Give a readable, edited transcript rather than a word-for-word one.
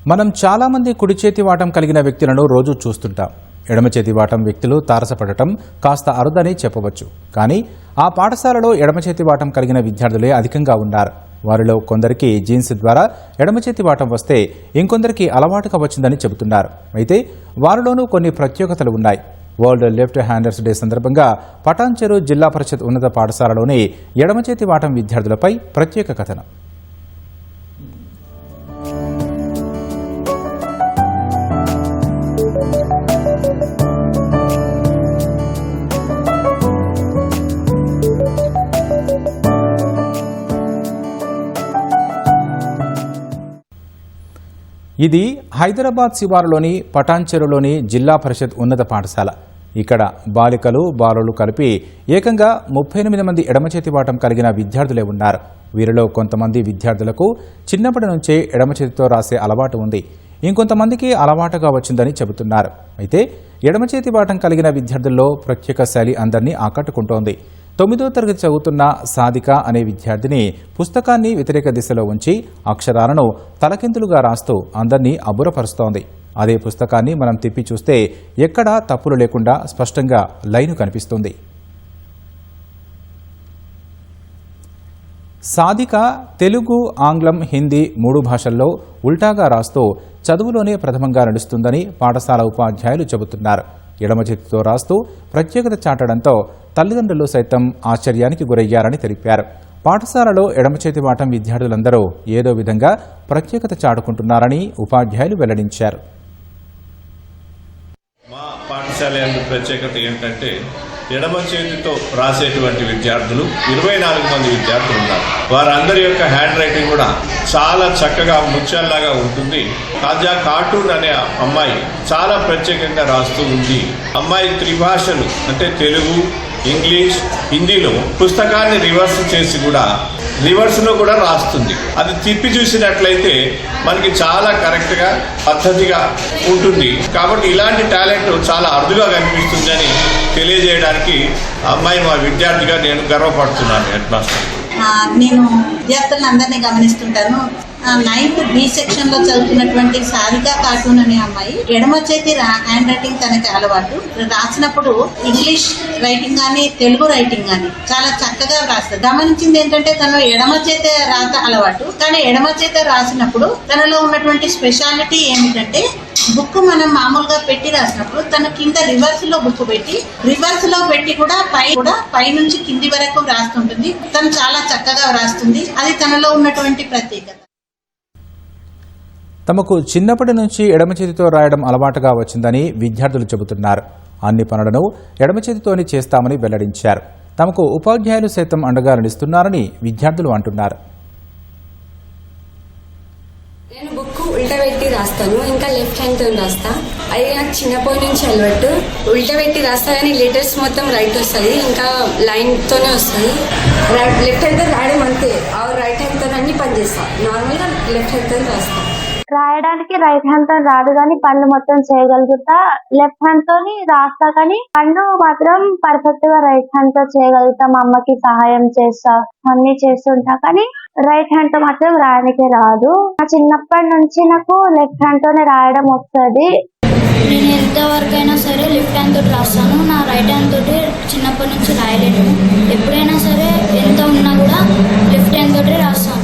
మనం చాలామంది కుడి చేతి వాటం కలిగిన వ్యక్తులను రోజు చూస్తుంటాం. ఎడమ చేతి వాటం వ్యక్తులు తారసపడటం కాస్త అరుదని చెప్పవచ్చు. కానీ ఆ పాఠశాలలో ఎడమ చేతి వాటం కలిగిన విద్యార్థులే అధికంగా ఉన్నారు. వారిలో కొందరికి జీన్స్ ద్వారా ఎడమ చేతి వాటం వస్తే ఇంకొందరికి అలవాటుగా వచ్చిందని చెబుతున్నారు. అయితే వారిలోనూ కొన్ని ప్రత్యేకతలు ఉన్నాయి. వరల్డ్ లెఫ్ట్ హ్యాండర్స్ డే సందర్భంగా పటాన్చెరు జిల్లా పరిషత్ ఉన్నత పాఠశాలలోని ఎడమ చేతి వాటం విద్యార్థులపై ప్రత్యేక కథనం. ఇది హైదరాబాద్ శివారులోని పటాన్చెరులోని జిల్లా పరిషత్ ఉన్నత పాఠశాల. ఇక్కడ బాలికలు బాలులు కలిపి ఏకంగా 38 మంది ఎడమచేతి వాటం కలిగిన విద్యార్థులే ఉన్నారు. వీరిలో కొంతమంది విద్యార్థులకు చిన్నప్పటి నుంచే ఎడమచేతితో రాసే అలవాటు ఉంది. ఇంకొంతమందికి అలవాటుగా వచ్చిందని చెబుతున్నారు. అయితే ఎడమచేతి వాటం కలిగిన విద్యార్థుల్లో ప్రత్యేక శైలి అందరినీ ఆకట్టుకుంటోంది. 9వ తరగతి చదువుతున్న సాదిక అనే విద్యార్థిని పుస్తకాన్ని వ్యతిరేక దిశలో ఉంచి అక్షరాలను తలకిందులుగా రాస్తూ అందరినీ అబ్బురపరుస్తోంది. అదే పుస్తకాన్ని మనం తిప్పి చూస్తే ఎక్కడా తప్పులు లేకుండా స్పష్టంగా లైను కనిపిస్తుంది. సాదిక తెలుగు, ఆంగ్లం, హిందీ 3 భాషల్లో ఉల్టాగా రాస్తూ చదువులోనే ప్రథమంగా నడుస్తుందని పాఠశాల ఉపాధ్యాయులు చెబుతున్నారు. ఎడమ చేతితో రాస్తూ ప్రత్యేకత చాటడంతో తల్లిదండ్రులు సైతం ఆశ్చర్యానికి గురయ్యారని తెలిపారు. పాఠశాలలో ఎడమచేతి వాటం విద్యార్థులందరూ ఏదో విధంగా ప్రత్యేకత చాటుకుంటున్నారని ఉపాధ్యాయులు వెల్లడించారు. మా పాఠశాల యొక్క ప్రత్యేకత ఏంటంటే ఎడమ చేతితో రాసేటువంటి విద్యార్థులు 24 మంది విద్యార్థులు ఉన్నారు. వారందరి యొక్క హ్యాండ్ రైటింగ్ కూడా చాలా చక్కగా ముత్యాల్లాగా ఉంటుంది. తాజా కార్టూన్ అనే అమ్మాయి చాలా ప్రత్యేకంగా రాస్తూ ఉంది. అమ్మాయి త్రిభాషలు అంటే తెలుగు, ఇంగ్లీష్, హిందీలో పుస్తకాన్ని రివర్స్ చేసి కూడా రివర్స్లో కూడా రాస్తుంది. అది తిప్పి చూసినట్లయితే మనకి చాలా కరెక్ట్గా పద్ధతిగా ఉంటుంది. కాబట్టి ఇలాంటి టాలెంట్ చాలా అరుదుగా కనిపిస్తుంది అని తెలియజేయడానికి అమ్మాయి మా విద్యార్థిగా నేను గర్వపడుతున్నాను. హెడ్ మాస్టర్ నేను విద్యార్థులందరినీ గమనిస్తుంటాను. 9th B సెక్షన్ లో చదువుతున్నటువంటి సారిక కార్టూన్ అనే అమ్మాయి ఎడమ చేతి హ్యాండ్ రైటింగ్ తనకి అలవాటు. రాసినప్పుడు ఇంగ్లీష్ రైటింగ్ కానీ తెలుగు రైటింగ్ కానీ చాలా చక్కగా రాస్తుంది. గమనించింది ఏంటంటే తను ఎడమ చేతి రాత అలవాటు. కానీ ఎడమ చేతి రాసినప్పుడు తనలో ఉన్నటువంటి స్పెషాలిటీ ఏమిటంటే బుక్ మనం మామూలుగా పెట్టి రాసినప్పుడు తన కింద రివర్స్ లో బుక్ పెట్టి కూడా పై నుంచి కింది వరకు రాస్తుంటుంది. తను చాలా చక్కగా రాస్తుంది. అది తనలో ఉన్నటువంటి ప్రత్యేకత. తమకు చిన్నప్పటి నుంచి ఎడమ చేతితో రాయడం అలవాటుగా వచ్చిందని విద్యార్థులు చెబుతున్నారు. అన్ని పనులను ఎడమ చేతితోనే చేస్తామని వెల్లడించారు. తమకు ఉపాధ్యాయులు సైతం అండగా నడుస్తున్నారని విద్యార్థులు అంటున్నారు. నేను బుక్ ఉల్టా పెట్టి రాస్తాను, ఇంకా లెఫ్ట్ హ్యాండ్ తో రాస్తా. అది నాకు చిన్నప్పటి నుంచి అలవాటు. ఉల్టా పెట్టి రాస్తా కానీ లెటర్స్ మొత్తం రైట్ వస్తుంది, ఇంకా లైన్ తోనే వస్తుంది. లెఫ్ట్ హ్యాండ్ తో రాయడం అంతే. రైట్ హ్యాండ్ తో అన్ని పని చేస్తా. నార్మల్ గా లెఫ్ట్ హ్యాండ్ తో రాస్తా. రాయడానికి రైట్ హ్యాండ్ తో రాదు కానీ పనులు మొత్తం చేయగలుగుతా. లెఫ్ట్ హ్యాండ్ తోని రాస్తా కానీ పనులు మాత్రం పర్ఫెక్ట్ గా రైట్ హ్యాండ్ తో చేయగలుగుతా. మా అమ్మకి సహాయం చేస్తా, అన్ని చేస్తుంటా. కానీ రైట్ హ్యాండ్ తో మాత్రం రాయడానికి రాదు. చిన్నప్పటి నుంచి నాకు లెఫ్ట్ హ్యాండ్ తోనే రాయడం వస్తుంది. నేను ఎంతవరకు అయినా సరే లెఫ్ట్ హ్యాండ్ తోటి రాస్తాను. నా రైట్ హ్యాండ్ తోటి చిన్నప్పటి నుంచి రాయలేను. ఎప్పుడైనా సరే ఎంత ఉన్నా కూడా లెఫ్ట్ హ్యాండ్ తోటి రాస్తాను.